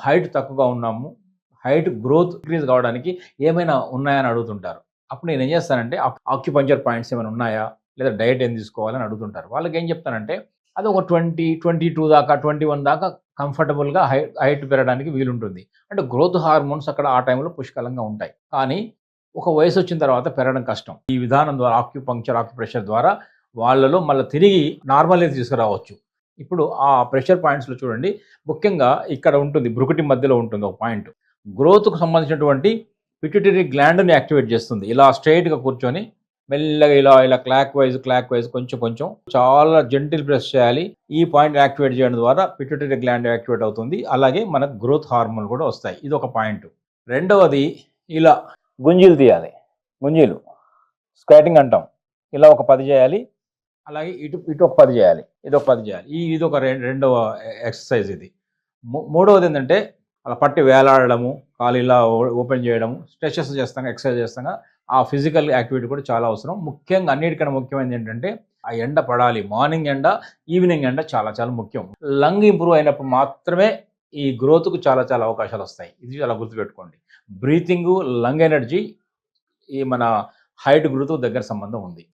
Height తక్కువగా ఉన్నాము, height growth increase కావడానికి ఏమైనా ఉన్నాయని అడుగుతుంటారు. అప్పుడు నేనేం చేస్తానంటే ఆక్యుపంక్చర్ పాయింట్స్ ఏమైనా ఉన్నాయా? లేదా డైట్ ఏం తీసుకోవాలని అడుగుతుంటారు. వాళ్ళకేం చెప్తానంటే అది ఒక 20, 22 దాకా 21 దాకా కంఫర్టబుల్‌గా హైట్ పెరగడానికి వీలుంటుంది. అంటే గ్రోత్ హార్మోన్స్ అక్కడ ఆ టైంలో పుష్కలంగా ఉంటాయి. కానీ ఒక వయసొచ్చిన తర్వాత పెరగడం కష్టం. ఈ విధానం ద్వారా ఆక్యుప్రెషర్ ద్వారా వాళ్ళలో మళ్ళా తిరిగి నార్మల్‌గా తీసుకురావచ్చు. ఇప్పుడు ఆ ప్రెషర్ పాయింట్స్‌లో చూడండి, ముఖ్యంగా ఇక్కడ ఉంటుంది, భ్రుకుటి మధ్యలో ఉంటుంది ఒక పాయింట్. గ్రోత్‌కు సంబంధించినటువంటి పిట్యూటరీ గ్లాండ్‌ని యాక్టివేట్ చేస్తుంది. ఇలా స్ట్రెయిట్‌గా కూర్చొని మెల్లగా ఇలా క్లాక్ వైజ్ కొంచెం కొంచెం చాలా జెంటిల్ ప్రెస్ చేయాలి. ఈ పాయింట్ యాక్టివేట్ చేయడం ద్వారా పిట్యూటరీ గ్లాండ్ యాక్టివేట్ అవుతుంది. అలాగే మనకు గ్రోత్ హార్మోన్లు కూడా వస్తాయి. ఇది ఒక పాయింట్. రెండవది, ఇలా గుంజీలు తీయాలి. గుంజీలు స్క్వాటింగ్ అంటాం. ఇలా ఒక 10 చేయాలి. అలాగే ఇటు ఒక 10 చేయాలి. ఇదొక 10 చేయాలి. ఇది ఒక రెండవ ఎక్సర్సైజ్ ఇది. మూడవది ఏంటంటే అలా పట్టి వేలాడడము, కాలు ఇలా ఓపెన్ చేయడము, స్ట్రెచెస్ చేస్తాం, ఎక్సర్సైజ్ చేస్తాం. ఆ ఫిజికల్ యాక్టివిటీ కూడా చాలా అవసరం. ముఖ్యంగా అన్నిటికన్నా ముఖ్యమైనది ఏంటంటే ఆ ఎండ పడాలి. మార్నింగ్ ఎండ, ఈవినింగ్ ఎండ చాలా చాలా ముఖ్యం. లంగ్ ఇంప్రూవ్ అయినప్పుడు మాత్రమే ఈ గ్రోత్‌కు చాలా చాలా అవకాశాలు వస్తాయి. ఇది చాలా గుర్తుపెట్టుకోండి. బ్రీతింగు, లంగ్ ఎనర్జీ ఈ మన హైట్ గ్రోత్ దగ్గర సంబంధం ఉంది.